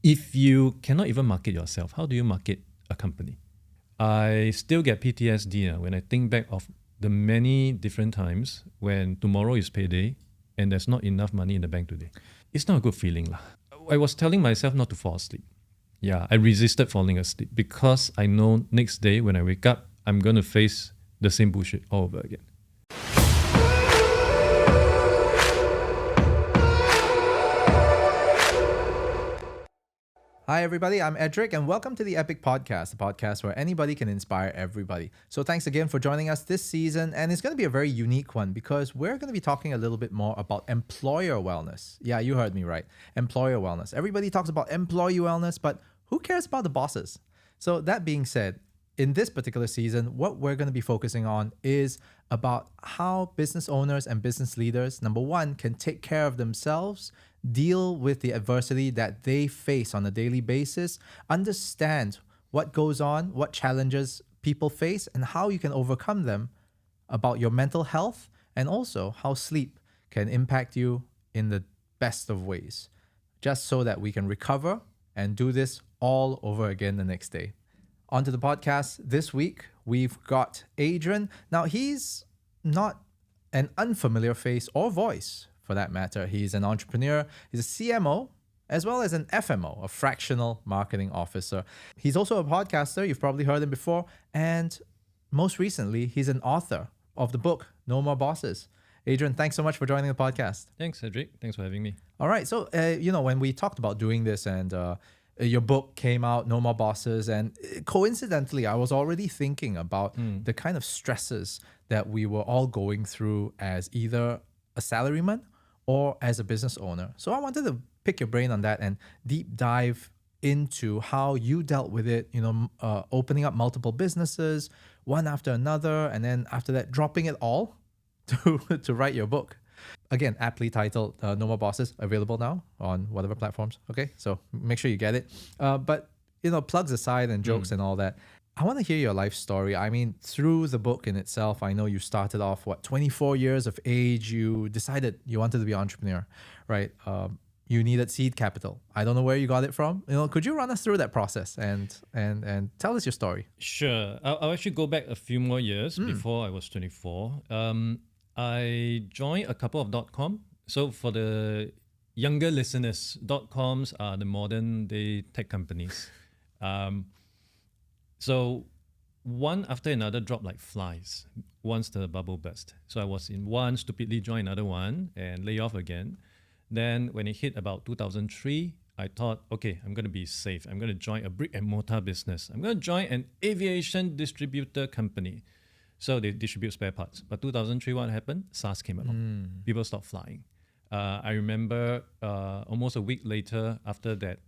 if you cannot even market yourself, how do you market a company? I still get PTSD when I think back of the many different times when tomorrow is payday and there's not enough money in the bank today. It's not a good feeling. I was telling myself not to fall asleep. Yeah, I resisted falling asleep because I know next day when I wake up, I'm going to face the same bullshit all over again. Hi everybody, I'm Edric and welcome to the EP.IC Podcast, the podcast where anybody can inspire everybody. So thanks again for joining us this season, and it's going to be a very unique one because we're going to be talking a little bit more about employer wellness. Yeah, you heard me right. Employer wellness. Everybody talks about employee wellness, but who cares about the bosses? So that being said, in this particular season, what we're going to be focusing on is about how business owners and business leaders, number one, can take care of themselves, deal with the adversity that they face on a daily basis, understand what goes on, what challenges people face, and how you can overcome them, about your mental health, and also how sleep can impact you in the best of ways, just so that we can recover and do this all over again the next day. Onto the podcast this week, we've got Adrian. Now, he's not an unfamiliar face or voice for that matter. He's an entrepreneur, he's a CMO, as well as an FMO, a fractional marketing officer. He's also a podcaster, you've probably heard him before, and most recently, he's an author of the book, No More Bosses. Adrian, thanks so much for joining the podcast. Thanks, Edric. Thanks for having me. All right, so, when we talked about doing this and your book came out, No More Bosses, and coincidentally, I was already thinking about the kind of stresses that we were all going through as either a salaryman or as a business owner. So I wanted to pick your brain on that and deep dive into how you dealt with it, opening up multiple businesses, one after another, and then after that, dropping it all to write your book. Again, aptly titled No More Bosses, available now on whatever platforms. Okay, so make sure you get it. But, plugs aside and jokes and all that, I want to hear your life story. I mean, through the book in itself, I know you started off, 24 years of age, you decided you wanted to be an entrepreneur, right? You needed seed capital. I don't know where you got it from. Could you run us through that process and tell us your story? Sure. I'll actually go back a few more years before I was 24. I joined a couple of .com. So for the younger listeners, .coms are the modern day tech companies. So one after another dropped like flies once the bubble burst. So I was in one, stupidly joined another one and lay off again. Then when it hit about 2003, I thought, okay, I'm going to be safe. I'm going to join a brick and mortar business. I'm going to join an aviation distributor company. So they distribute spare parts. But 2003, what happened? SARS came along. People stopped flying. I remember almost a week later after that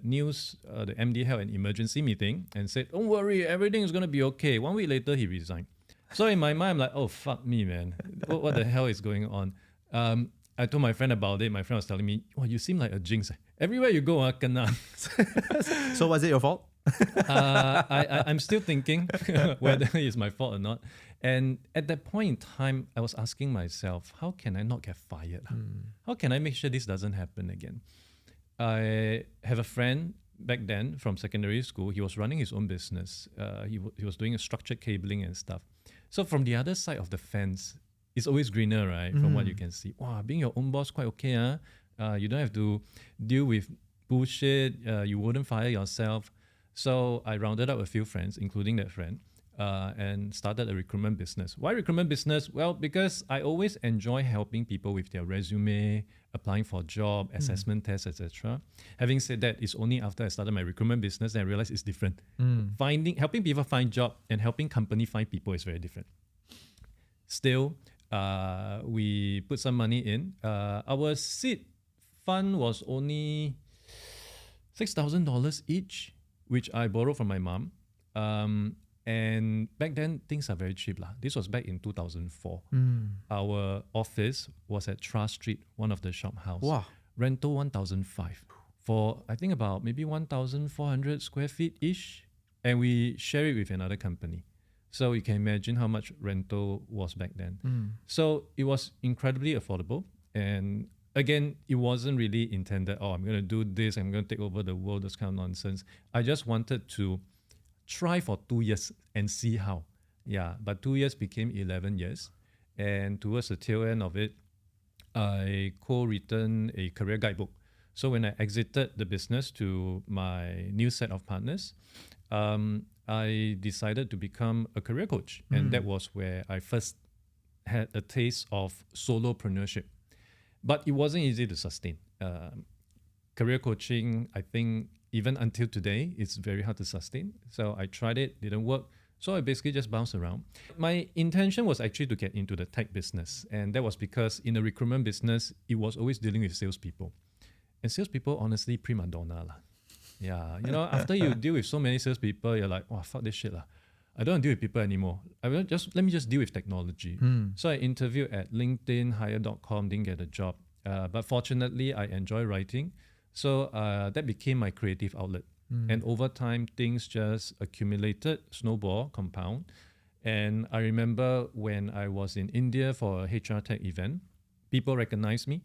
news, the MD held an emergency meeting and said, don't worry, everything is going to be okay. 1 week later, he resigned. So in my mind, I'm like, oh, fuck me, man. What the hell is going on? I told my friend about it. My friend was telling me, oh, you seem like a jinx. Everywhere you go, kena. So was it your fault? I'm still thinking whether it's my fault or not. And at that point in time, I was asking myself, how can I not get fired? How can I make sure this doesn't happen again? I have a friend back then from secondary school. He was running his own business. He was doing a structured cabling and stuff. So from the other side of the fence, it's always greener, right? From what you can see. Wow, being your own boss, quite okay. You don't have to deal with bullshit. You wouldn't fire yourself. So I rounded up a few friends, including that friend, and started a recruitment business. Why recruitment business? Well, because I always enjoy helping people with their resume, applying for a job, assessment tests, etc. Having said that, it's only after I started my recruitment business that I realized it's different. Helping people find job and helping company find people is very different. Still, we put some money in. Our seed fund was only $6,000 each, which I borrowed from my mom. And back then, things are very cheap. This was back in 2004. Our office was at Trust Street, one of the shop house. Wow. Rental 1,500 for, I think, about maybe 1,400 square feet-ish. And we share it with another company. So you can imagine how much rental was back then. So it was incredibly affordable. And again, it wasn't really intended, I'm going to do this, I'm going to take over the world, this kind of nonsense. I just wanted to try for 2 years and see how. Yeah, but 2 years became 11 years. And towards the tail end of it, I co-written a career guidebook. So when I exited the business to my new set of partners, I decided to become a career coach. And that was where I first had a taste of solopreneurship. But it wasn't easy to sustain. Career coaching, I think, even until today, it's very hard to sustain. So I tried it, didn't work. So I basically just bounced around. My intention was actually to get into the tech business. And that was because in the recruitment business, it was always dealing with salespeople. And salespeople, honestly, prima donna lah. Yeah, after you deal with so many salespeople, you're like, oh, fuck this shit lah. I don't want to deal with people anymore. Let me just deal with technology. So I interviewed at LinkedIn, Hire.com, didn't get a job. But fortunately, I enjoy writing. So that became my creative outlet. And over time, things just accumulated, snowball, compound. And I remember when I was in India for a HR tech event, people recognized me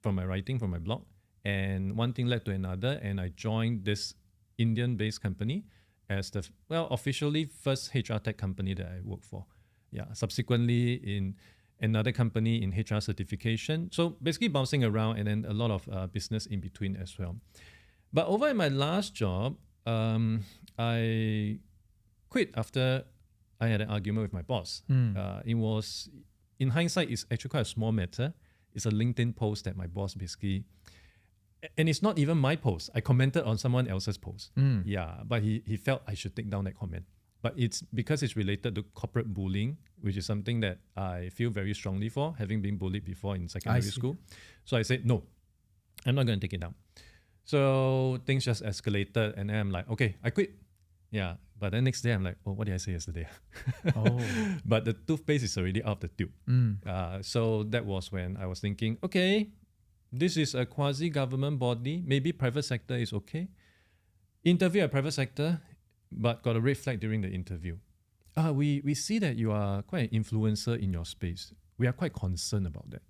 from my writing, from my blog. And one thing led to another, and I joined this Indian-based company as the, officially first HR tech company that I worked for. Yeah, subsequently in another company in HR certification. So basically bouncing around, and then a lot of business in between as well. But over in my last job, I quit after I had an argument with my boss. It was, in hindsight, it's actually quite a small matter. It's a LinkedIn post that my boss basically, and it's not even my post. I commented on someone else's post. Yeah, but he felt I should take down that comment. But it's because it's related to corporate bullying, which is something that I feel very strongly for, having been bullied before in secondary school. So I said, no, I'm not going to take it down. So things just escalated, and then I'm like, okay, I quit. Yeah, but then next day I'm like, oh, what did I say yesterday? But the toothpaste is already out of the tube. So that was when I was thinking, okay, this is a quasi-government body. Maybe private sector is okay. Interview at private sector, but got a red flag during the interview. We see that you are quite an influencer in your space. We are quite concerned about that.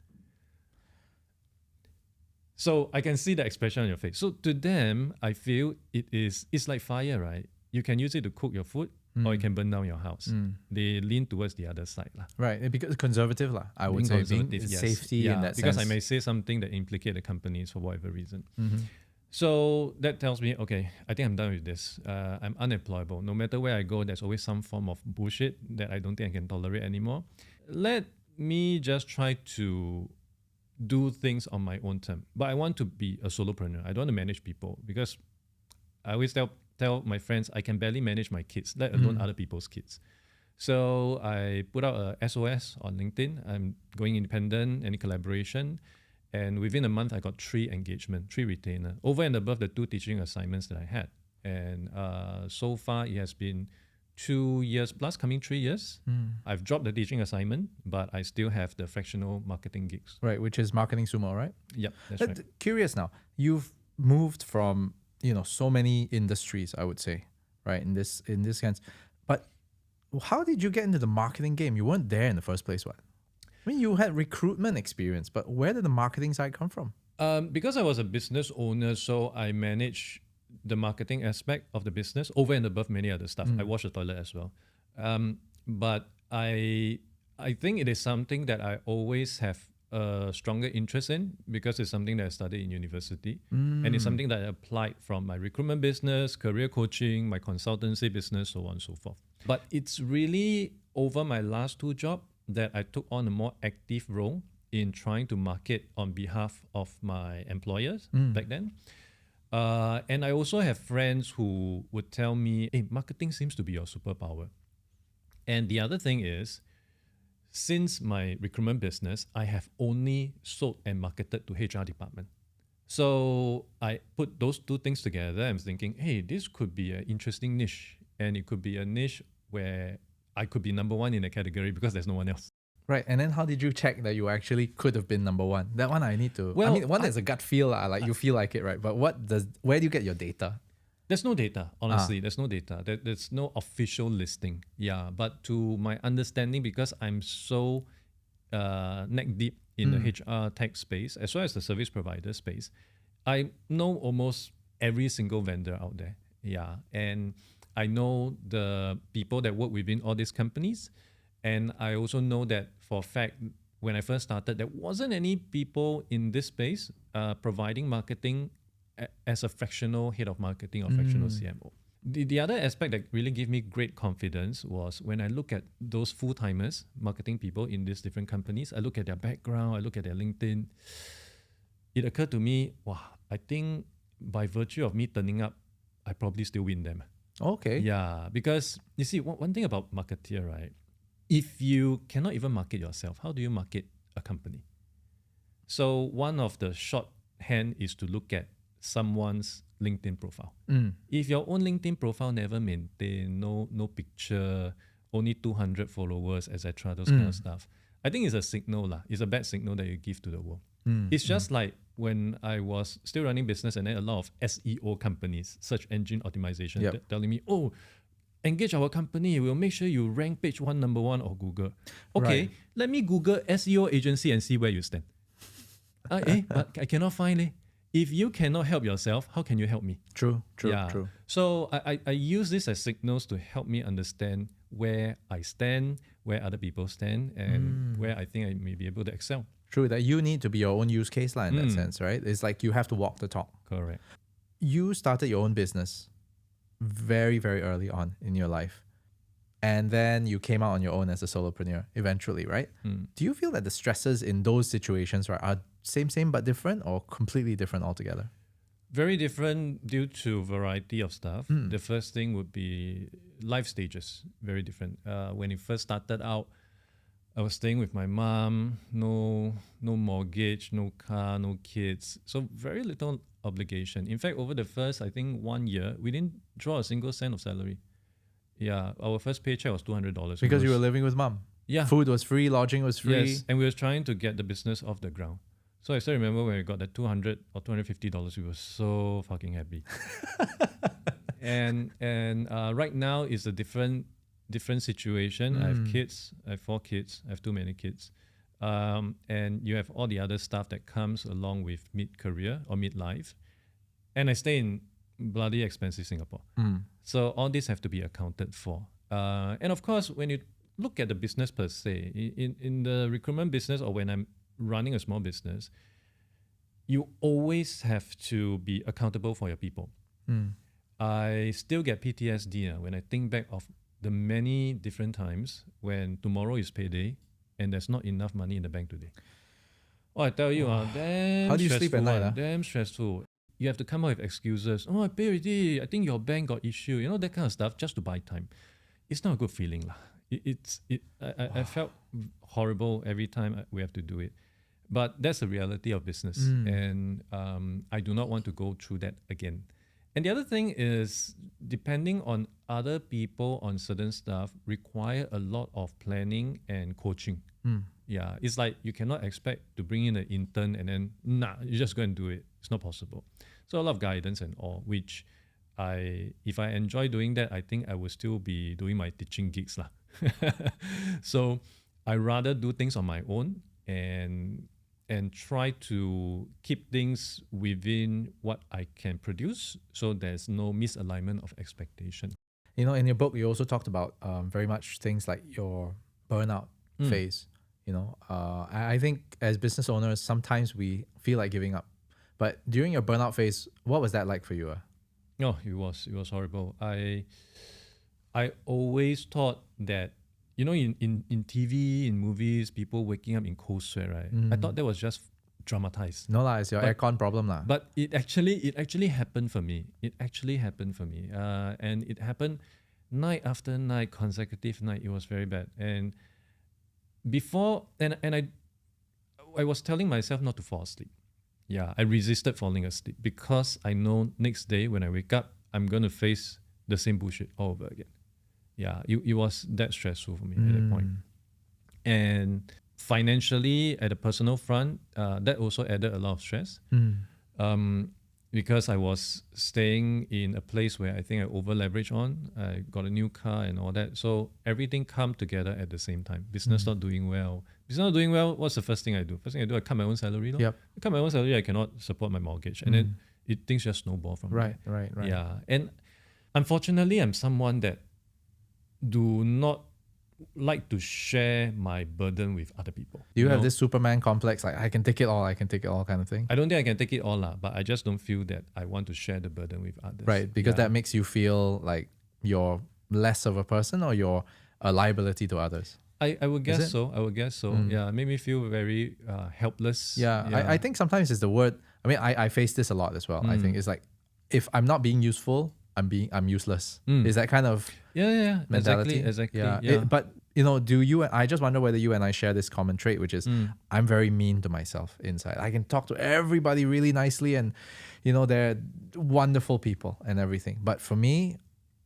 So I can see the expression on your face. So to them, I feel it's like fire, right? You can use it to cook your food, or you can burn down your house. They lean towards the other side. Right, because conservative, I would say, yes. safety in that because sense. I may say something that implicate the companies for whatever reason. So that tells me, okay, I think I'm done with this. I'm unemployable. No matter where I go, there's always some form of bullshit that I don't think I can tolerate anymore. Let me just try to do things on my own term. But I want to be a solopreneur. I don't want to manage people, because I always tell my friends I can barely manage my kids, let alone other people's kids. So I put out a SOS on LinkedIn. I'm going independent, any collaboration. And within a month, I got 3 engagement, 3 retainer, over and above the 2 teaching assignments that I had. And so far, it has been 2 years plus, coming 3 years. I've dropped the teaching assignment, but I still have the fractional marketing gigs. Right, which is marketing sumo, right? Yep, that's right. Curious now, you've moved from so many industries, I would say, right? In this sense, but how did you get into the marketing game? You weren't there in the first place, what? I mean, you had recruitment experience, but where did the marketing side come from? Because I was a business owner, so I managed the marketing aspect of the business over and above many other stuff. I wash the toilet as well. But I think it is something that I always have a stronger interest in, because it's something that I studied in university. And it's something that I applied from my recruitment business, career coaching, my consultancy business, so on and so forth. But it's really over my last 2 jobs that I took on a more active role in trying to market on behalf of my employers back then. And I also have friends who would tell me, hey, marketing seems to be your superpower. And the other thing is, since my recruitment business, I have only sold and marketed to HR department. So I put those 2 things together. I'm thinking, hey, this could be an interesting niche. And it could be a niche where I could be number 1 in a category because there's no one else. Right, and then how did you check that you actually could have been number 1? That one I need to. Well, I mean, one is a gut feel, like you feel like it, right? But where do you get your data? There's no data, honestly. There's no data. There's no official listing. Yeah, but to my understanding, because I'm so neck deep in the HR tech space as well as the service provider space. I know almost every single vendor out there. Yeah. And I know the people that work within all these companies. And I also know that for a fact, when I first started, there wasn't any people in this space providing marketing as a fractional head of marketing or fractional CMO. The other aspect that really gave me great confidence was when I look at those full-timers, marketing people in these different companies, I look at their background, I look at their LinkedIn. It occurred to me, wow, I think by virtue of me turning up, I probably still win them. Okay. Yeah, because you see, one thing about marketeer, right? If you cannot even market yourself, how do you market a company? So one of the shorthand is to look at someone's LinkedIn profile. If your own LinkedIn profile never maintained, no picture, only 200 followers, etc., those kind of stuff, I think it's a signal lah. It's a bad signal that you give to the world. It's just like when I was still running business and then a lot of SEO companies, search engine optimization, telling me, oh, engage our company, we'll make sure you rank page 1, number 1 or Google. Okay, let me Google SEO agency and see where you stand. But I cannot find it. If you cannot help yourself, how can you help me? True. So I use this as signals to help me understand where I stand, where other people stand, and where I think I may be able to excel. True, that you need to be your own use case line in that sense, right? It's like you have to walk the talk. Correct. You started your own business very, very early on in your life. And then you came out on your own as a solopreneur eventually, right? Do you feel that the stresses in those situations, right, are same but different or completely different altogether? Very different due to variety of stuff. The first thing would be life stages, very different. When it first started out, I was staying with my mom, no mortgage, no car, no kids. So very little obligation. In fact, over the first, I think 1 year, we didn't draw a single cent of salary. Yeah, our first paycheck was $200. Because you were living with mom. Yeah. Food was free, lodging was free. Yes, and we were trying to get the business off the ground. So I still remember when we got that $200 or $250, we were so fucking happy. and right now is a different situation. I have kids. I have 4 kids. I have too many kids. And you have all the other stuff that comes along with mid-career or mid-life. And I stay in bloody expensive Singapore. So all these have to be accounted for. And of course, when you look at the business per se, in the recruitment business or when I'm running a small business, you always have to be accountable for your people. I still get PTSD when I think back of the many different times when tomorrow is payday and there's not enough money in the bank today. Oh, I tell you, damn how do you sleep at night? Damn stressful. You have to come up with excuses. Oh, I pay already. I think your bank got issue. You know, that kind of stuff just to buy time. It's not a good feeling. I felt horrible every time we have to do it. But that's the reality of business. And I do not want to go through that again. And the other thing is, depending on other people on certain stuff, require a lot of planning and coaching. Yeah, it's like you cannot expect to bring in an intern and then, you just go and do it. It's not possible. So a lot of guidance and all, which if I enjoy doing that, I think I will still be doing my teaching gigs lah. So I rather do things on my own and try to keep things within what I can produce, so there's no misalignment of expectation. You know, in your book, you also talked about very much things like your burnout phase. You know, I think as business owners, sometimes we feel like giving up. But during your burnout phase, what was that like for you? Oh, it was horrible. I always thought that, you know, in TV, in movies, people waking up in cold sweat, right? I thought that was just dramatized. No lah, it's your aircon problem lah. But it actually happened for me. And it happened night after night, consecutive night. It was very bad. And before, and I was telling myself not to fall asleep. Yeah, I resisted falling asleep because I know next day when I wake up, I'm going to face the same bullshit all over again. Yeah, it was that stressful for me at that point. And financially, at a personal front, that also added a lot of stress. because I was staying in a place where I think I over leveraged on. I got a new car and all that. So everything come together at the same time. Business not doing well. Business not doing well, what's the first thing I do? First thing I do, I cut my own salary. Lor. Yep. I cut my own salary, I cannot support my mortgage. And then things just snowball from there. Right. Yeah. And unfortunately, I'm someone that do not like to share my burden with other people. Do you have this Superman complex, like I can take it all kind of thing? I don't think I can take it all, but I just don't feel that I want to share the burden with others. Right, because that makes you feel like you're less of a person or you're a liability to others. I would guess so. Yeah, it made me feel very helpless. Yeah. I think sometimes it's the word. I mean, I face this a lot as well. I think it's like, if I'm not being useful, I'm useless. Is that kind of mentality? Exactly. Yeah. But I just wonder whether you and I share this common trait, which is I'm very mean to myself inside. I can talk to everybody really nicely, and they're wonderful people and everything. But for me,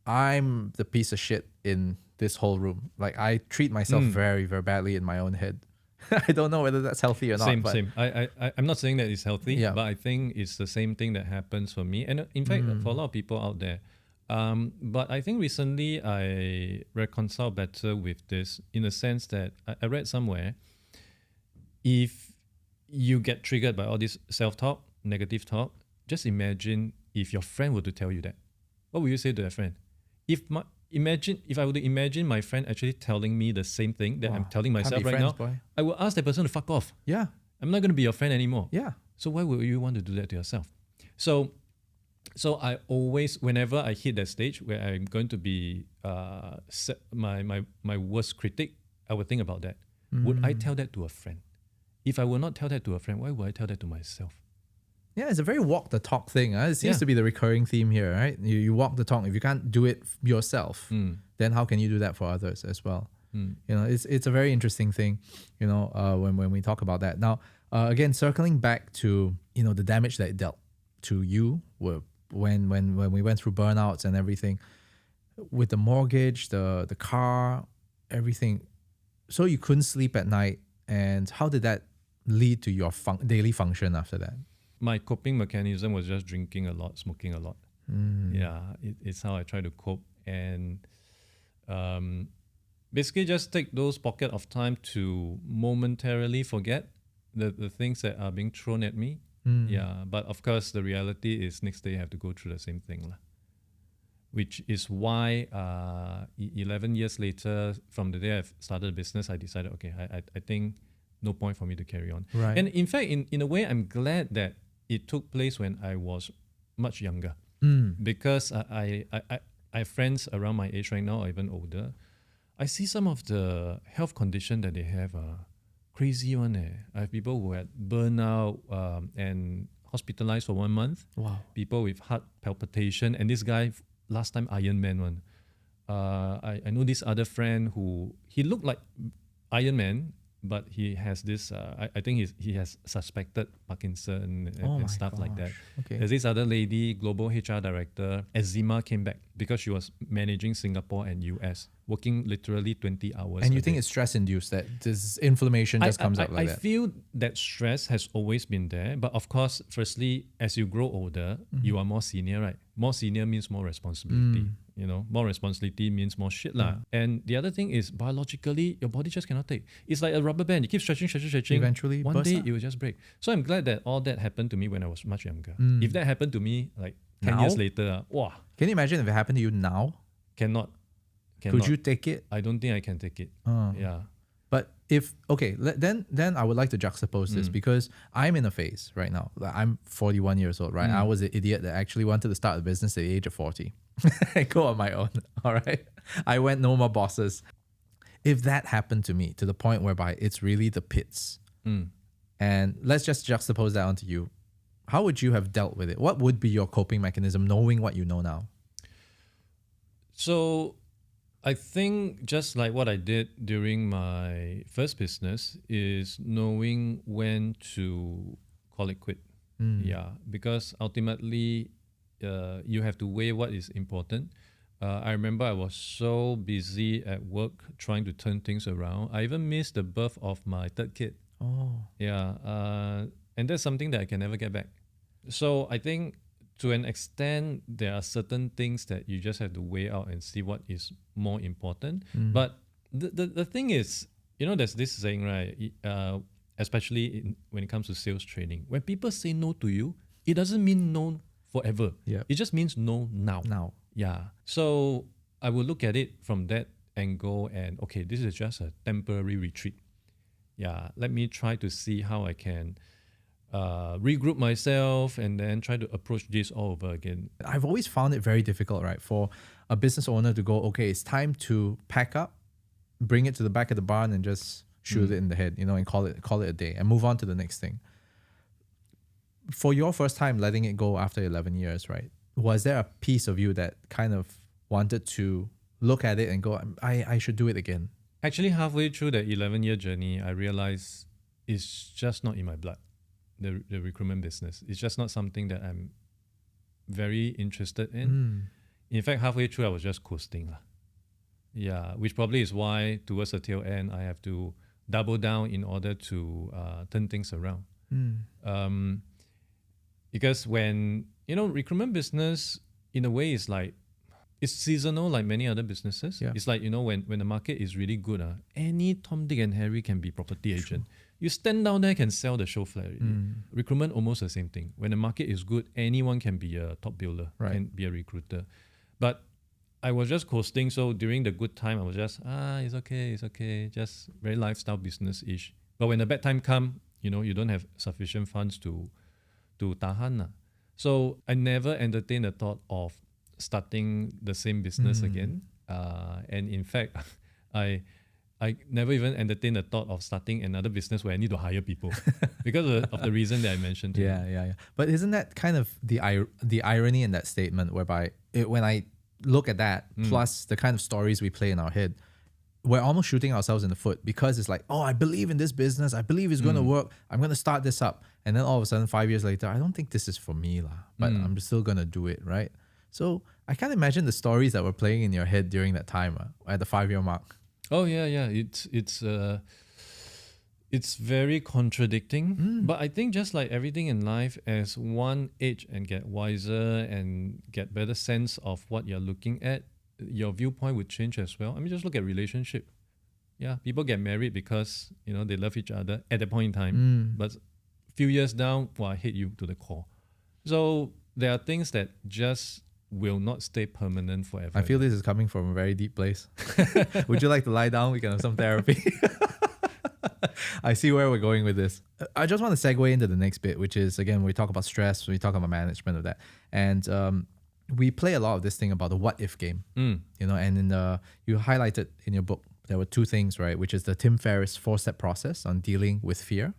I'm the piece of shit in this whole room. Like, I treat myself very, very badly in my own head. I don't know whether that's healthy or not. Same. I'm not saying that it's healthy, but I think it's the same thing that happens for me. And in fact, for a lot of people out there. But I think recently I reconcile better with this in the sense that I read somewhere, if you get triggered by all this self-talk, negative talk, just imagine if your friend were to tell you that. What would you say to a friend? If I were to imagine my friend actually telling me the same thing that I'm telling myself right now, I will ask that person to fuck off. Yeah. I'm not going to be your friend anymore. Yeah. So why would you want to do that to yourself? So I always, whenever I hit that stage where I'm going to be my worst critic, I would think about that. Would I tell that to a friend? If I will not tell that to a friend, why would I tell that to myself? Yeah, it's a very walk the talk thing. It seems to be the recurring theme here, right? You walk the talk. If you can't do it yourself, then how can you do that for others as well? It's a very interesting thing, when we talk about that. Now, again, circling back to the damage that it dealt to you when we went through burnouts and everything, with the mortgage, the car, everything. So you couldn't sleep at night, and how did that lead to your daily function after that? My coping mechanism was just drinking a lot, smoking a lot. Yeah, it's how I try to cope, and basically just take those pocket of time to momentarily forget the things that are being thrown at me. Yeah, but of course the reality is next day I have to go through the same thing, which is why 11 years later, from the day I've started the business, I decided, okay, I think no point for me to carry on. Right. And in fact, in a way, I'm glad that it took place when I was much younger, because I have friends around my age right now, or even older. I see some of the health condition that they have crazy one. I have people who had burnout and hospitalized for 1 month. Wow. People with heart palpitation, and this guy last time Iron Man one. I know this other friend who he looked like Iron Man, but he has this. I think he has suspected Parkinson and stuff like that. Okay. There's this other lady, global HR director. Eczema came back because she was managing Singapore and US, working literally 20 hours. And you think it's stress induced, that this inflammation just comes up like that? I feel that stress has always been there, but of course, firstly, as you grow older, you are more senior, right? More senior means more responsibility. More responsibility means more shit lah. And the other thing is, biologically, your body just cannot take. It's like a rubber band. You keep stretching. Eventually, one day it will just break. So I'm glad that all that happened to me when I was much younger. If that happened to me like 10 years later, wow. Can you imagine if it happened to you now? Cannot. Could you take it? I don't think I can take it. Yeah. But then I would like to juxtapose this, because I'm in a phase right now. Like, I'm 41 years old, right? I was an idiot that actually wanted to start a business at the age of 40. I go on my own, all right? I went no more bosses. If that happened to me to the point whereby it's really the pits, and let's just juxtapose that onto you, how would you have dealt with it? What would be your coping mechanism knowing what you know now? So I think just like what I did during my first business is knowing when to call it quit. Yeah, because ultimately you have to weigh what is important. I remember I was so busy at work trying to turn things around. I even missed the birth of my third kid. Oh. Yeah, and that's something that I can never get back. So I think to an extent, there are certain things that you just have to weigh out and see what is more important. But the thing is, there's this saying, right? Especially when it comes to sales training, when people say no to you, it doesn't mean no forever. Yeah. It just means no now. Now. Yeah. So I will look at it from that angle and, okay, this is just a temporary retreat. Yeah. Let me try to see how I can regroup myself and then try to approach this all over again. I've always found it very difficult, right? For a business owner to go, okay, it's time to pack up, bring it to the back of the barn and just shoot it in the head, and call it a day and move on to the next thing. For your first time letting it go after 11 years, right? Was there a piece of you that kind of wanted to look at it and go, I should do it again? Actually, halfway through the 11-year journey, I realized it's just not in my blood, the recruitment business. It's just not something that I'm very interested in. In fact, halfway through, I was just coasting. Yeah, which probably is why towards the tail end, I have to double down in order to turn things around. Because when, recruitment business, in a way, is like, it's seasonal like many other businesses. Yeah. It's like, when the market is really good, any Tom, Dick and Harry can be property agent. You stand down there, can sell the show flat already. Recruitment, almost the same thing. When the market is good, anyone can be a top builder, can be a recruiter. But I was just coasting, so during the good time, I was just, it's okay, just very lifestyle business-ish. But when the bad time come, you don't have sufficient funds to tahan. So I never entertained the thought of starting the same business again. And in fact, I never even entertained the thought of starting another business where I need to hire people because of the reason that I mentioned. Yeah. But isn't that kind of the irony in that statement, whereby when I look at that, plus the kind of stories we play in our head, we're almost shooting ourselves in the foot, because it's like, I believe in this business. I believe it's going to work. I'm going to start this up. And then all of a sudden, 5 years later, I don't think this is for me, but I'm still going to do it, right? So I can't imagine the stories that were playing in your head during that time at the 5-year mark. Oh, yeah. It's very contradicting. But I think just like everything in life, as one age and get wiser and get better sense of what you're looking at, your viewpoint would change as well. I mean, just look at relationship. Yeah, people get married because, they love each other at that point in time. But a few years down, I hate you to the core. So there are things that just will not stay permanent forever. I feel this is coming from a very deep place. Would you like to lie down? We can have some therapy. I see where we're going with this. I just want to segue into the next bit, which is, again, we talk about stress, we talk about management of that. And we play a lot of this thing about the what if game, and you highlighted in your book, there were two things, right? Which is the Tim Ferriss 4-step process on dealing with fear.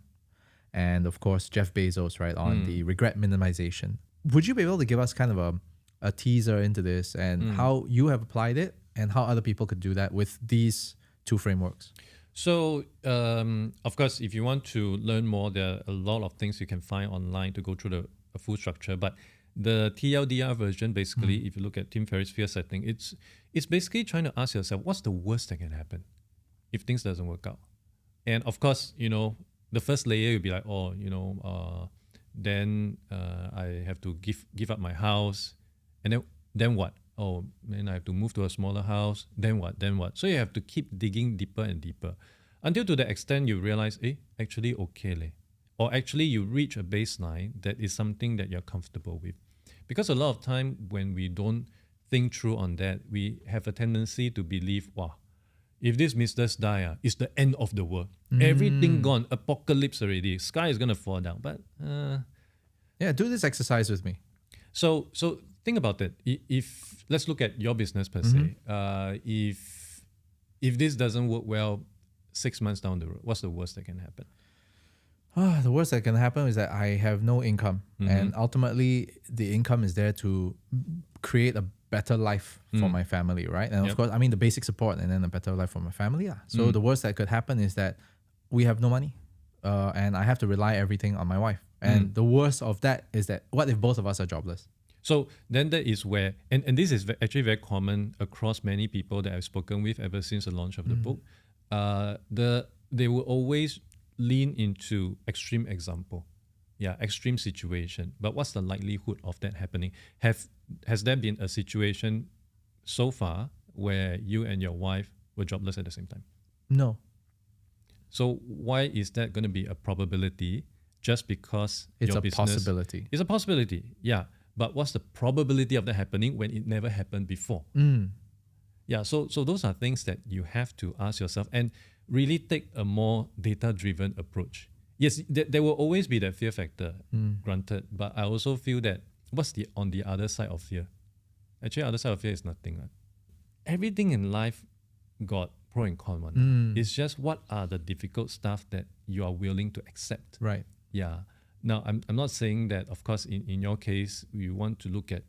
And of course, Jeff Bezos, right, on the regret minimization. Would you be able to give us kind of a teaser into this and how you have applied it and how other people could do that with these two frameworks? So, of course, if you want to learn more, there are a lot of things you can find online to go through the full structure. But the TLDR version, basically, if you look at Tim Ferriss' fear setting, it's basically trying to ask yourself, what's the worst that can happen if things doesn't work out? And of course, the first layer would be like, then I have to give up my house, and then what? Oh, man, I have to move to a smaller house. Then what? So you have to keep digging deeper and deeper until to the extent you realize, actually okay. Or actually you reach a baseline that is something that you're comfortable with. Because a lot of time when we don't think through on that, we have a tendency to believe, if this Mr. Die, it's the end of the world. Everything gone, apocalypse already. Sky is going to fall down. But do this exercise with me. So think about it. If let's look at your business per se. If this doesn't work well 6 months down the road, what's the worst that can happen? The worst that can happen is that I have no income. And ultimately, the income is there to create a better life for my family, right? And of course, I mean the basic support and then a better life for my family. So the worst that could happen is that we have no money and I have to rely everything on my wife. And the worst of that is that what if both of us are jobless? So then that is where, and this is actually very common across many people that I've spoken with ever since the launch of the book. They will always lean into extreme example. extreme situation. But what's the likelihood of that happening? Has there been a situation so far where you and your wife were jobless at the same time? No. So why is that going to be a probability just because It's your a business... possibility. It's a possibility, yeah. But what's the probability of that happening when it never happened before? Yeah, so those are things that you have to ask yourself and really take a more data-driven approach. Yes, there will always be that fear factor, granted, but I also feel that what's on the other side of fear? Actually, the other side of fear is nothing. Right? Everything in life got pro and con one. It's just what are the difficult stuff that you are willing to accept. Right. Yeah. Now, I'm not saying that, of course, in your case, you want to look at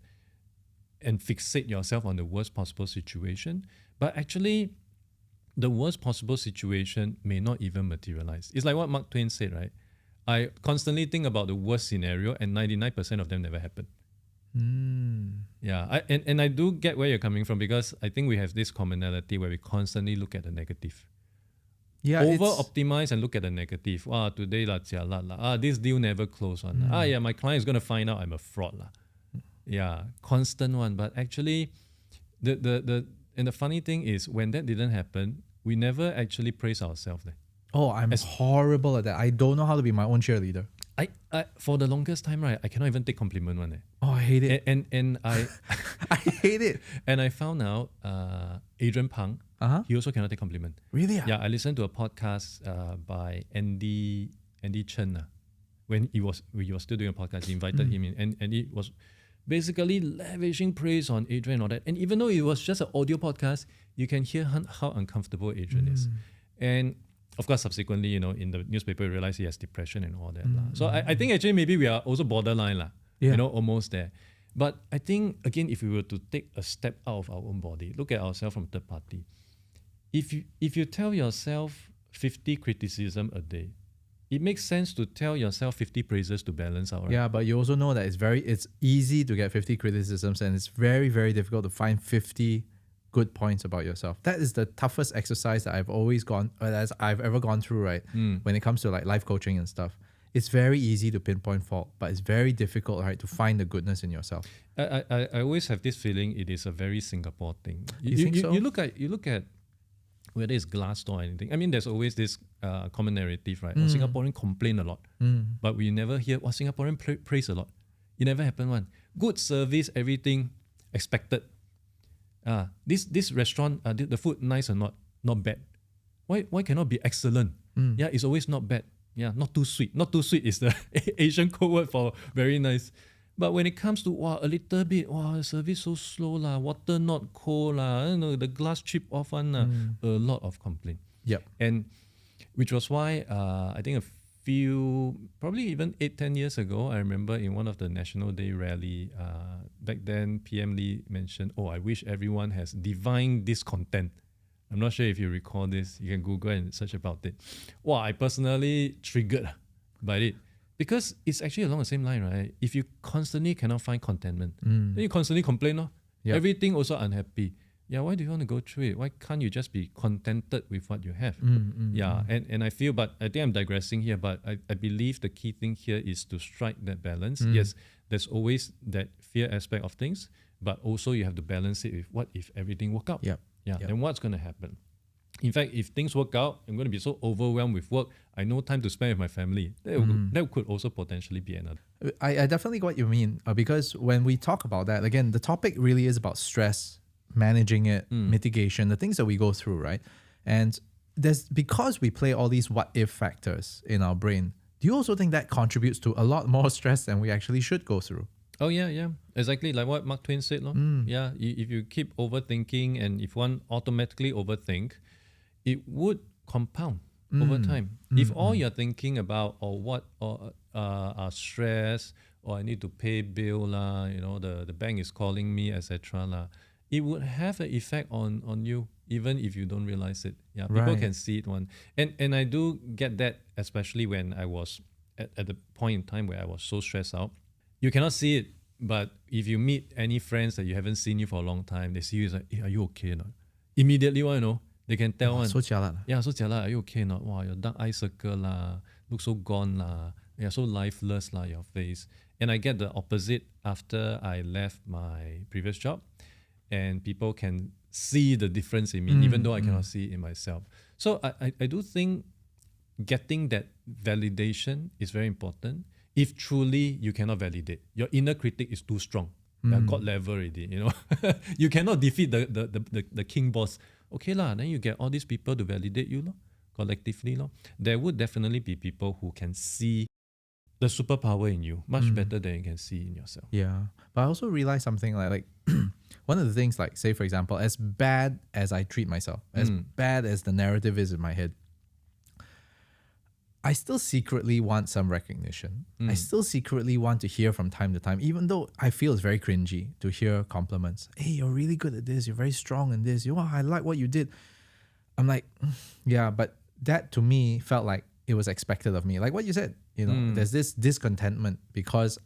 and fixate yourself on the worst possible situation, but actually, the worst possible situation may not even materialize. It's like what Mark Twain said, right? I constantly think about the worst scenario, and 99% of them never happen. Yeah, and I do get where you're coming from, because I think we have this commonality where we constantly look at the negative. Yeah, over-optimize and look at the negative. Wow, today this deal never closed on. My client is going to find out I'm a fraud. Yeah, constant one. But actually, the funny thing is, when that didn't happen, we never actually praise ourselves. Oh, I'm horrible at that. I don't know how to be my own cheerleader. I for the longest time, right, I cannot even take compliment one. Oh, I hate it. And I I hate it. And I found out Adrian Tan, he also cannot take compliment. Really? Yeah, I listened to a podcast by Andy Chen. When we was still doing a podcast, he invited him in, and he was basically lavishing praise on Adrian and all that. And even though it was just an audio podcast, you can hear how uncomfortable Adrian is. And of course, subsequently, in the newspaper, we realize he has depression and all that. So I think actually maybe we are also borderline, almost there. But I think, again, if we were to take a step out of our own body, look at ourselves from third party. If you tell yourself 50 criticism a day, it makes sense to tell yourself 50 praises to balance out. Right? Yeah, but you also know that it's easy to get 50 criticisms, and it's very, very difficult to find 50 good points about yourself. That is the toughest exercise that I've ever gone through, right? When it comes to like life coaching and stuff. It's very easy to pinpoint fault, but it's very difficult, right, to find the goodness in yourself. I always have this feeling it is a very Singapore thing. You think so? You look at whether it's Glassdoor or anything. I mean, there's always this common narrative, right? Singaporean complain a lot, but we never hear Singaporean praise a lot. It never happened one. Good service, everything expected. This restaurant, the food nice or not bad. Why cannot be excellent? Yeah, it's always not bad. Yeah, not too sweet. Not too sweet is the Asian code word for very nice. But when it comes to a little bit, the service so slow water not cold the glass chip off a lot of complaint. Yep. And which was why I think probably even 8-10 years ago, I remember in one of the National Day rally, back then PM Lee mentioned, I wish everyone has divine discontent. I'm not sure if you recall this. You can Google and search about it. I personally triggered by it. Because it's actually along the same line, right? If you constantly cannot find contentment, then you constantly complain. Yep. Everything also unhappy. Yeah, why do you want to go through it? Why can't you just be contented with what you have? And I feel, but I think I'm digressing here, but I believe the key thing here is to strike that balance. Yes, there's always that fear aspect of things, but also you have to balance it with what if everything work out? Then what's going to happen? In fact, if things work out, I'm going to be so overwhelmed with work, I no time to spend with my family. That could also potentially be another. I definitely get what you mean, because when we talk about that, again, the topic really is about stress, managing it, mitigation, the things that we go through, right? And because we play all these what if factors in our brain, do you also think that contributes to a lot more stress than we actually should go through? Oh, yeah. Exactly like what Mark Twain said. Yeah, if you keep overthinking, and if one automatically overthink, it would compound over time. If all you're thinking about are stress, or I need to pay bill, the bank is calling me, etc., it would have an effect on you, even if you don't realize it. Yeah, people can see it one. And I do get that, especially when I was at the point in time where I was so stressed out. You cannot see it, but if you meet any friends that you haven't seen you for a long time, they see you, it's like, are you okay or not? Immediately, they can tell one. So jialat. Yeah, so jialat. Are you okay or not? Wow, your dark eye circle look so gone so lifeless lah, your face. And I get the opposite after I left my previous job, and people can see the difference in me, even though I cannot see it in myself. So I do think getting that validation is very important. If truly you cannot validate, your inner critic is too strong. God level already, you know. You cannot defeat the king boss. Okay lah, then you get all these people to validate you lor, collectively lor. There would definitely be people who can see the superpower in you much better than you can see in yourself. Yeah, but I also realized something like one of the things, like say for example, as bad as I treat myself, as bad as the narrative is in my head, I still secretly want some recognition. I still secretly want to hear from time to time, even though I feel it's very cringy to hear compliments. Hey, you're really good at this. You're very strong in this. I like what you did. I'm like, yeah, but that to me felt like it was expected of me. Like what you said, there's this discontentment because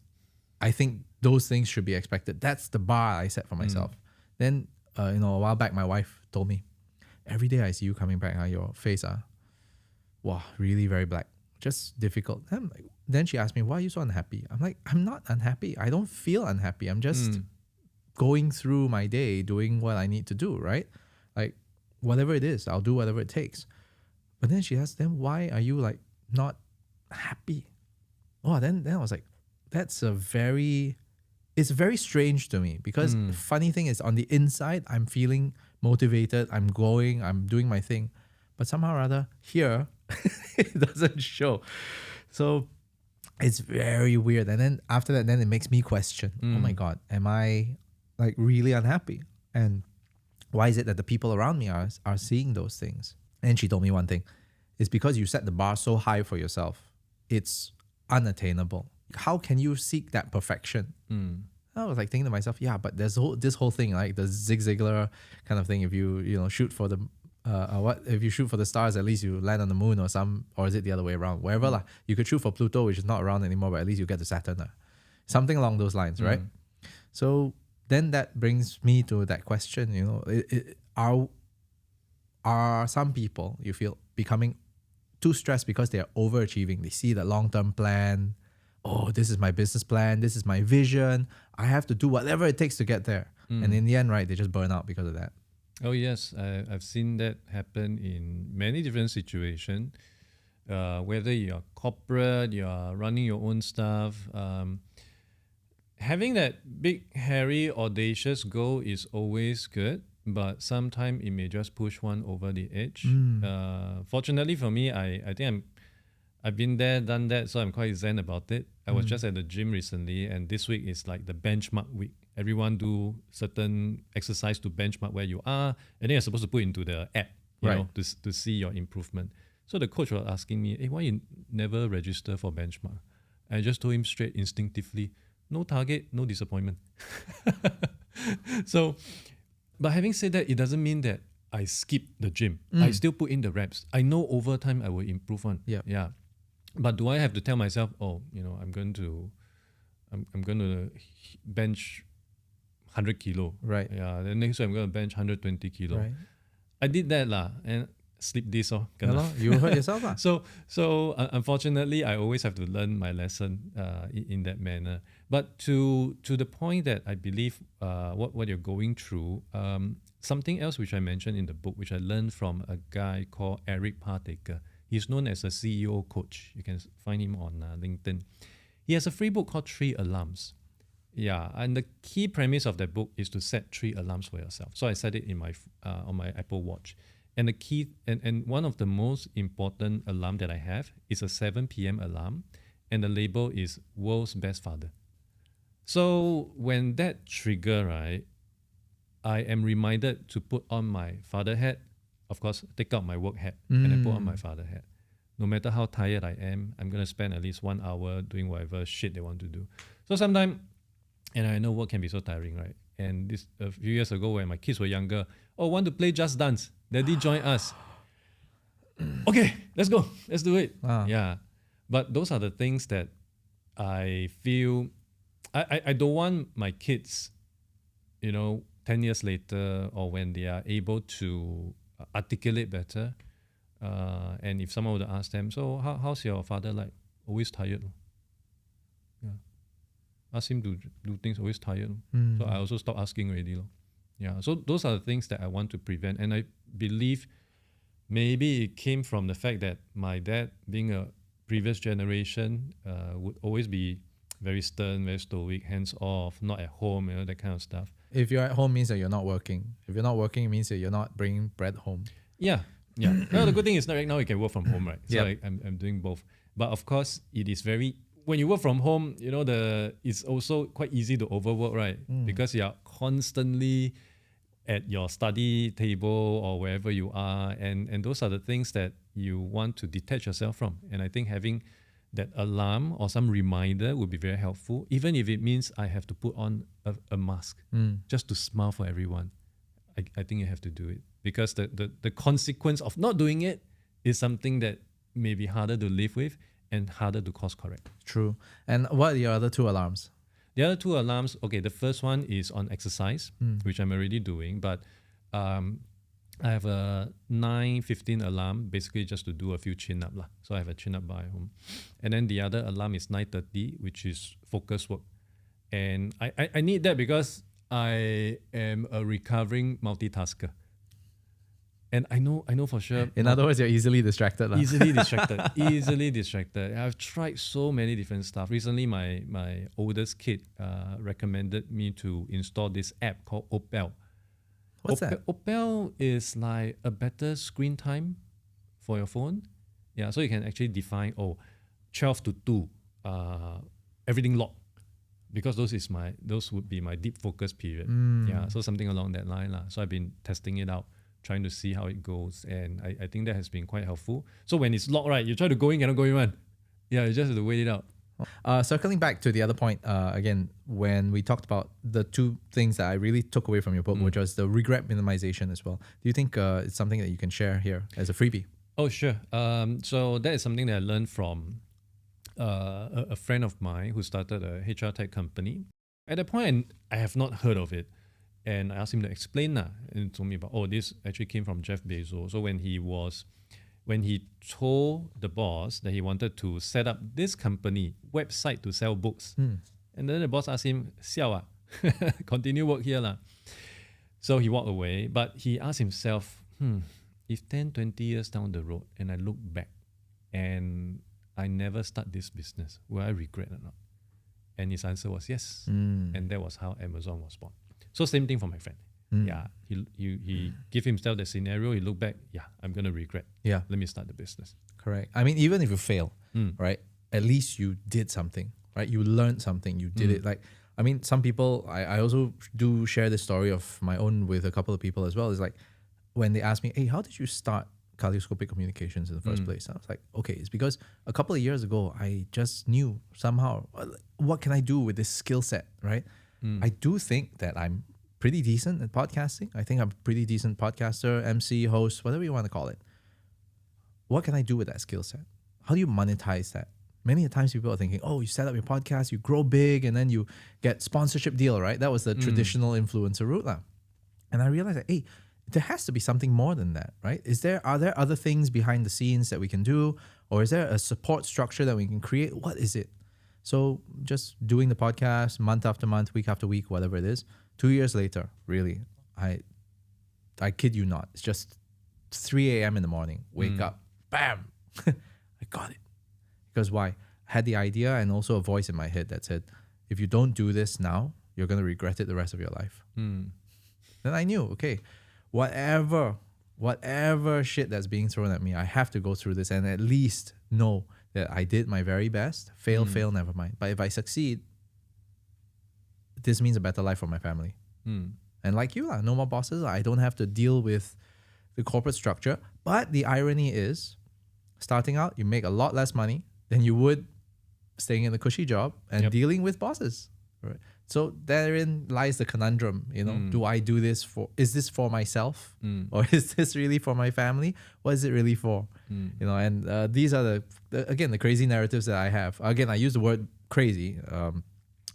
I think those things should be expected. That's the bar I set for myself. Then, a while back, my wife told me, every day I see you coming back, your face, wow, really very black, just difficult. Then she asked me, why are you so unhappy? I'm like, I'm not unhappy. I don't feel unhappy. I'm just going through my day, doing what I need to do, right? Like whatever it is, I'll do whatever it takes. But then she asked, then why are you like not happy? Oh, then I was like, it's very strange to me because funny thing is on the inside, I'm feeling motivated. I'm going, I'm doing my thing. But somehow or other, here, it doesn't show. So it's very weird. And then after that, then it makes me question, oh my God, am I like really unhappy? And why is it that the people around me are seeing those things? And she told me one thing. It's because you set the bar so high for yourself. It's unattainable. How can you seek that perfection? I was like thinking to myself, yeah, but there's this whole thing, like the Zig Ziglar kind of thing. If you shoot for the if you shoot for the stars, at least you land on the moon or is it the other way around? Wherever lah, you could shoot for Pluto, which is not around anymore, but at least you get to Saturn. Something along those lines, right? So then that brings me to that question, are some people, you feel, becoming too stressed because they are overachieving? They see the long-term plan. Oh, this is my business plan. This is my vision. I have to do whatever it takes to get there. And in the end, right, they just burn out because of that. Oh yes, I've seen that happen in many different situations. Whether you're corporate, you're running your own stuff, having that big, hairy, audacious goal is always good, but sometimes it may just push one over the edge. Fortunately for me, I think I've been there, done that, so I'm quite zen about it. I was just at the gym recently, and this week is like the benchmark week. Everyone do certain exercise to benchmark where you are, and then you're supposed to put into the app, you know, to see your improvement. So the coach was asking me, hey, why you never register for benchmark? I just told him straight, instinctively, no target, no disappointment. So, but having said that, it doesn't mean that I skip the gym. I still put in the reps. I know over time I will improve on. Yeah. But do I have to tell myself, I'm going to bench 100 kilo. Right. Yeah. Then next week I'm going to bench 120 kilo. Right. I did that lah, and sleep this you hurt yourself lah. So unfortunately, I always have to learn my lesson in that manner. But to the point that I believe what you're going through, something else which I mentioned in the book, which I learned from a guy called Edric. He's known as a CEO coach. You can find him on LinkedIn. He has a free book called 3 Alarms. Yeah, and the key premise of that book is to set 3 alarms for yourself. So I set it in my on my Apple Watch. And the key and one of the most important alarm that I have is a 7 p.m. alarm, and the label is World's Best Father. So when that trigger, right, I am reminded to put on my father hat. Of course, take out my work hat and I put on my father hat. No matter how tired I am, I'm going to spend at least 1 hour doing whatever shit they want to do. So sometimes, and I know work can be so tiring, right? And this a few years ago when my kids were younger, want to play Just Dance. Daddy join us. Okay, let's go. Let's do it. Yeah. But those are the things that I feel I don't want my kids, 10 years later or when they are able to articulate better. And if someone would ask them, so how's your father like? Always tired. Ask him to do things, always tired. So I also stopped asking already. Yeah, so those are the things that I want to prevent. And I believe maybe it came from the fact that my dad, being a previous generation, would always be very stern, very stoic, hands off, not at home, that kind of stuff. If you're at home, means that you're not working. If you're not working, it means that you're not bringing bread home. Yeah. No, the good thing is right now you can work from home, right? So Yep. I'm doing both. But of course, it is when you work from home, it's also quite easy to overwork, right? Because you are constantly at your study table or wherever you are, and those are the things that you want to detach yourself from. And I think having that alarm or some reminder would be very helpful, even if it means I have to put on a mask just to smile for everyone. I think you have to do it, because the consequence of not doing it is something that may be harder to live with and harder to course correct. True. And what are your other two alarms? The other two alarms, okay, the first one is on exercise, which I'm already doing, but I have a 9:15 alarm, basically just to do a few chin-up. So I have a chin-up bar at home. And then the other alarm is 9:30, which is focus work. And I need that because I am a recovering multitasker. And I know for sure. In other words, you're easily distracted. Easily distracted. I've tried so many different stuff. Recently, my oldest kid recommended me to install this app called Opel. What's that? Opel is like a better screen time for your phone. Yeah, so you can actually define 12 to 2, everything locked. Because those would be my deep focus period. Yeah, so something along that line. So I've been testing it out, trying to see how it goes, and I think that has been quite helpful. So when it's locked, right, you try to go in, cannot go in one. Yeah, you just have to wait it out. Circling back to the other point, again, when we talked about the two things that I really took away from your book, which was the regret minimization as well. Do you think it's something that you can share here as a freebie? Oh, sure. So that is something that I learned from a friend of mine who started a HR tech company. At that point, I have not heard of it. And I asked him to explain and he told me about, this actually came from Jeff Bezos. So when he told the boss that he wanted to set up this company website to sell books, and then the boss asked him, "Siao continue work here lah." So he walked away, but he asked himself, if 10, 20 years down the road and I look back and I never start this business, will I regret or not? And his answer was yes. And that was how Amazon was born. So same thing for my friend. Yeah, he give himself the scenario. He looked back. Yeah, I'm gonna regret. Yeah, let me start the business. Correct. I mean, even if you fail, right? At least you did something, right? You learned something. You did it. Like, I mean, some people. I also do share this story of my own with a couple of people as well. It's like when they ask me, "Hey, how did you start Kaleoscopic Communications in the first place?" I was like, "Okay, it's because a couple of years ago, I just knew somehow what can I do with this skill set, right?" I do think that I'm pretty decent at podcasting. I think I'm a pretty decent podcaster, MC, host, whatever you want to call it. What can I do with that skill set? How do you monetize that? Many times people are thinking, you set up your podcast, you grow big, and then you get sponsorship deal, right? That was the traditional influencer route. And I realized that, there has to be something more than that, right? Are there other things behind the scenes that we can do? Or is there a support structure that we can create? What is it? So just doing the podcast month after month, week after week, whatever it is, 2 years later, really, I kid you not, it's just 3 a.m. in the morning, wake up, bam, I got it. Because why? I had the idea and also a voice in my head that said, if you don't do this now, you're going to regret it the rest of your life. Then I knew, okay, whatever shit that's being thrown at me, I have to go through this and at least know that I did my very best. Fail, never mind. But if I succeed, this means a better life for my family. And like you, no more bosses. I don't have to deal with the corporate structure. But the irony is, starting out, you make a lot less money than you would staying in a cushy job and dealing with bosses. Right. So therein lies the conundrum, do I do this is this for myself or is this really for my family? What is it really for? And these are the crazy narratives that I have. Again, I use the word crazy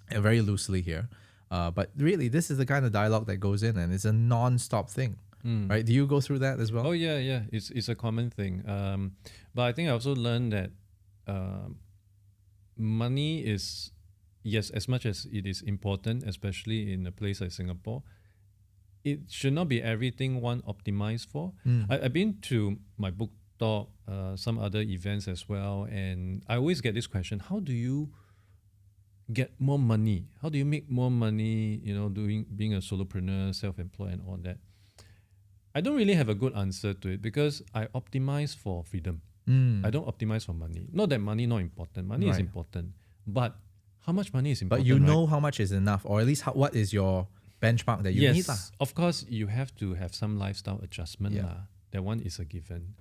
very loosely here. But really, this is the kind of dialogue that goes in and it's a non-stop thing, right? Do you go through that as well? Oh, yeah. It's a common thing. But I think I also learned that money is yes, as much as it is important, especially in a place like Singapore, it should not be everything one optimized for. I've been to my book talk, some other events as well, and I always get this question: how do you get more money? How do you make more money? Being a solopreneur, self-employed, and all that. I don't really have a good answer to it because I optimize for freedom. I don't optimize for money. Not that money not important. Money is important, but how much money is important? But you know how much is enough, or at least what is your benchmark that you need? Yes, of course, you have to have some lifestyle adjustment. That one is a given.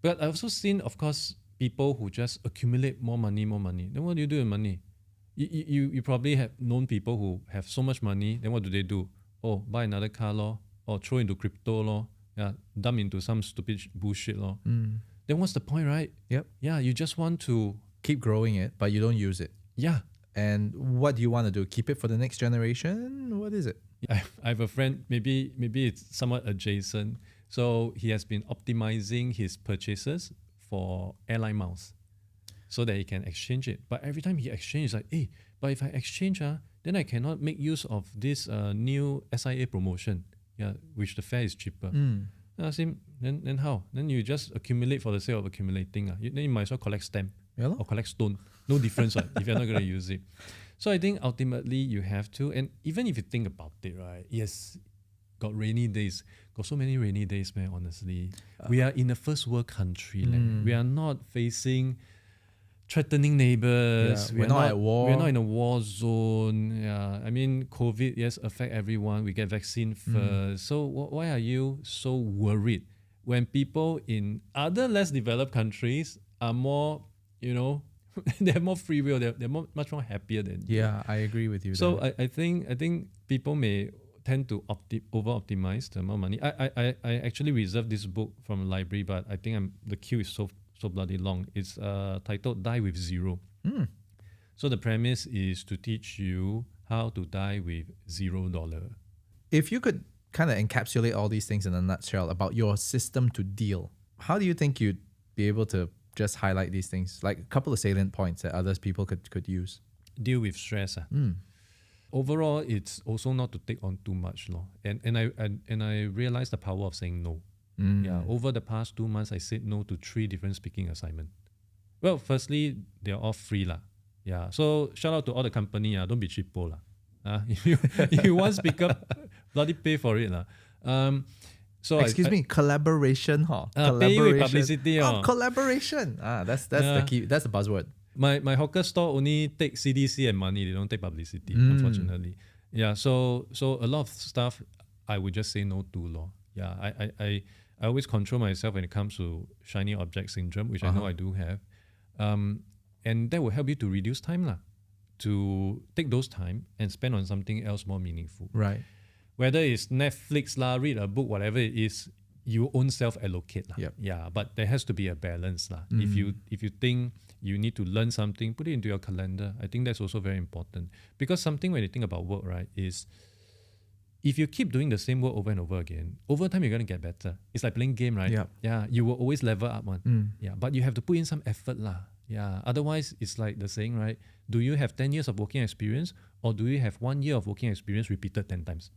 But I've also seen, of course, people who just accumulate more money. Then what do you do with money? You probably have known people who have so much money. Then what do? Oh, buy another car lor, or throw into crypto lor, dump into some stupid bullshit lor. Then what's the point, right? Yep. Yeah, you just want to keep growing it, but you don't use it. Yeah. And what do you want to do? Keep it for the next generation? What is it? I have a friend, maybe it's somewhat adjacent. So he has been optimizing his purchases for airline miles so that he can exchange it. But every time he exchanges, like, hey, but if I exchange, then I cannot make use of this new SIA promotion, which the fare is cheaper. I asked him, then how? Then you just accumulate for the sake of accumulating. Then you might as well collect stamp or collect stone. No difference if you're not going to use it. So I think ultimately you have to, and even if you think about it, right? Yes, got rainy days. Got so many rainy days, man, honestly. We are in a first world country. We are not facing threatening neighbors. We're not at war. We're not in a war zone. Yeah, I mean, COVID, yes, affect everyone. We get vaccine first. So why are you so worried when people in other less developed countries are more, they have more free will. They're much more happier than you. Yeah, I agree with you. So I think people may tend to over-optimize the amount of money. I actually reserved this book from the library, but I think the queue is so bloody long. It's titled Die with Zero. So the premise is to teach you how to die with $0. If you could kind of encapsulate all these things in a nutshell about your system to deal, how do you think you'd be able to just highlight these things, like a couple of salient points that others people could use? Deal with stress. Overall, it's also not to take on too much. And I realized the power of saying no. Over the past 2 months, I said no to 3 different speaking assignments. Well, firstly, they're all free. So shout out to all the company. Don't be cheapo. If you want speaker, bloody pay for it. So excuse me, collaboration. Collaboration. Pay you with publicity. Collaboration. That's the key. That's the buzzword. My hawker store only take CDC and money. They don't take publicity, unfortunately. So a lot of stuff I would just say no to. I always control myself when it comes to shiny object syndrome, which I know I do have. And that will help you to reduce time, to take those time and spend on something else more meaningful. Right. Whether it's Netflix, read a book, whatever it is, you own self-allocate. Yep. Yeah, but there has to be a balance. If you think you need to learn something, put it into your calendar. I think that's also very important. Because something when you think about work, right, is if you keep doing the same work over and over again, over time you're going to get better. It's like playing game, right? Yep. Yeah, you will always level up one. Yeah, but you have to put in some effort. Yeah, otherwise it's like the saying, right? Do you have 10 years of working experience or do you have 1 year of working experience repeated 10 times?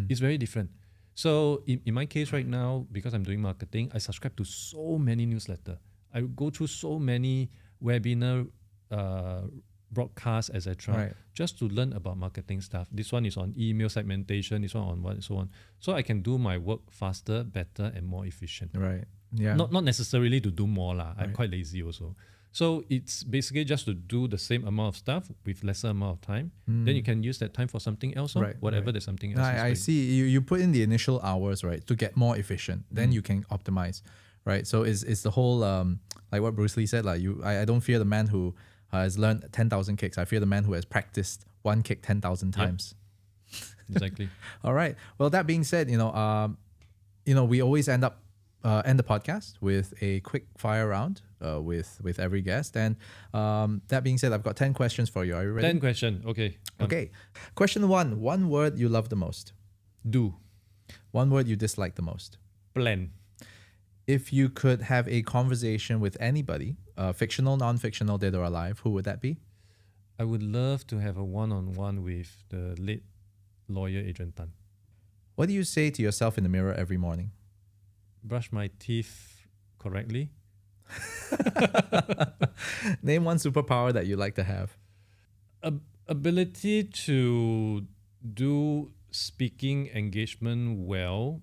It's very different. So in my case right now, because I'm doing marketing, I subscribe to so many newsletters. I go through so many webinar broadcasts, etc., just to learn about marketing stuff. This one is on email segmentation, this one on what, and so on. So I can do my work faster, better, and more efficient. Right. Yeah. Not necessarily to do more. I'm quite lazy also. So it's basically just to do the same amount of stuff with lesser amount of time. Then you can use that time for something else, whatever there's something else. I see. You put in the initial hours, right, to get more efficient. Then you can optimize, right? So it's the whole like what Bruce Lee said. I don't fear the man who has learned 10,000 kicks. I fear the man who has practiced one kick 10,000 times. Exactly. All right. Well, that being said, we always end the podcast with a quick fire round with every guest. And that being said, I've got 10 questions for you. Are you ready? 10 questions. Okay. Okay. Question 1. One word you love the most. Do. One word you dislike the most. Plan. If you could have a conversation with anybody, fictional, non-fictional, dead or alive, who would that be? I would love to have a one-on-one with the late lawyer Adrian Tan. What do you say to yourself in the mirror every morning? Brush my teeth correctly. Name one superpower that you like to have. Ability to do speaking engagement well.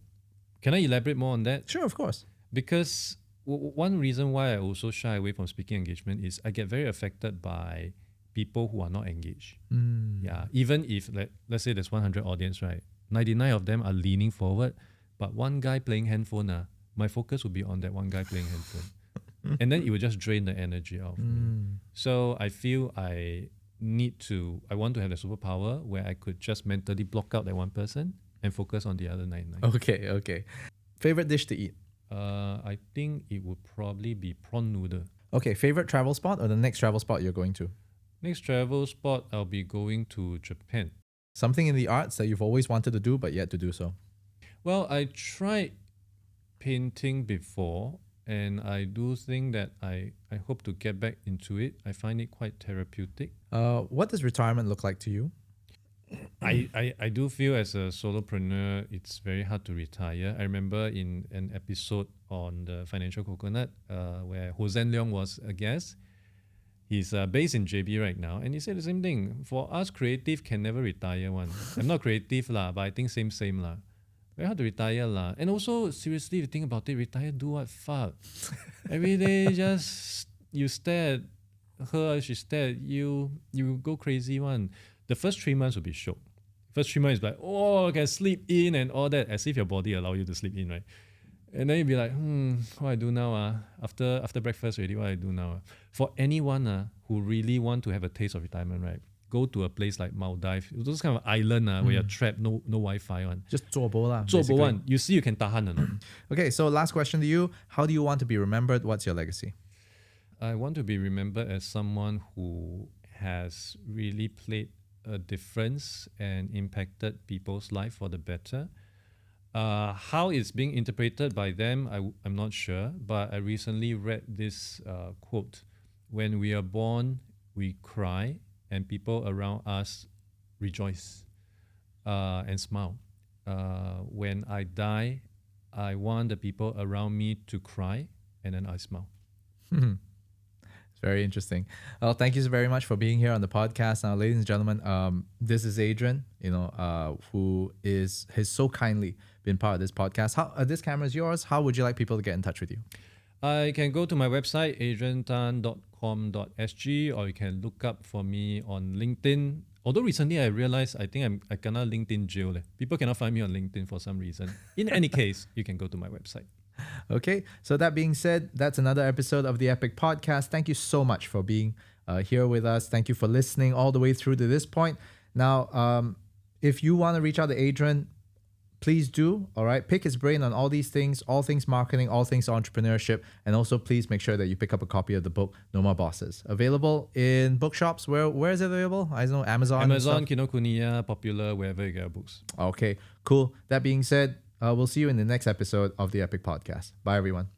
Can I elaborate more on that? Sure, of course. Because one reason why I also shy away from speaking engagement is I get very affected by people who are not engaged. Yeah, even if let's say there's 100 audience, right? 99 of them are leaning forward, but one guy playing handphone, my focus will be on that one guy playing handphone. And then it will just drain the energy out of me. So I feel I want to have the superpower where I could just mentally block out that one person and focus on the other 99. Okay. Favorite dish to eat? I think it would probably be prawn noodle. Okay, favorite travel spot or the next travel spot you're going to? Next travel spot, I'll be going to Japan. Something in the arts that you've always wanted to do but yet to do so? Well, I tried painting before, and I do think that I hope to get back into it. I find it quite therapeutic. What does retirement look like to you? I do feel as a solopreneur, it's very hard to retire. I remember in an episode on the Financial Coconut where Hosen Leong was a guest. He's based in JB right now, and he said the same thing. For us, creative can never retire one. I'm not creative lah, but I think same lah. Very hard to retire lah. And also, seriously, if you think about it, retire do what? Fuck. Every day, just you stare at her, she stare at you, you go crazy one. The first 3 months will be shock. First 3 months is like, oh, I can sleep in and all that, as if your body allow you to sleep in, right? And then you'll be like, what I do now? After breakfast already, what I do now? For anyone who really want to have a taste of retirement, right? Go to a place like Maldives, those kind of island where you're trapped, no Wi-Fi one. Just 做波啦. 做波 one. You see you can tahan or not? Okay, so last question to you. How do you want to be remembered? What's your legacy? I want to be remembered as someone who has really played a difference and impacted people's life for the better. How it's being interpreted by them, I'm not sure, but I recently read this quote. When we are born, we cry, and people around us rejoice and smile. When I die, I want the people around me to cry, and then I smile. It's very interesting. Well, thank you so very much for being here on the podcast. Now, ladies and gentlemen, this is Adrian, who has so kindly been part of this podcast. This camera is yours. How would you like people to get in touch with you? I can go to my website, adriantan.com.sg, or you can look up for me on LinkedIn. Although recently I realized I think I cannot LinkedIn jail. People cannot find me on LinkedIn for some reason. In any case, you can go to my website. Okay, so that being said, that's another episode of the EP.IC Podcast. Thank you so much for being here with us. Thank you for listening all the way through to this point. Now, if you want to reach out to Adrian, please do. All right, pick his brain on all these things, all things marketing, all things entrepreneurship, and also please make sure that you pick up a copy of the book No More Bosses. Available in bookshops. Where is it available? I don't know, Amazon, Kinokuniya, Popular, wherever you get books. Okay, cool. That being said, we'll see you in the next episode of the EP.IC Podcast. Bye, everyone.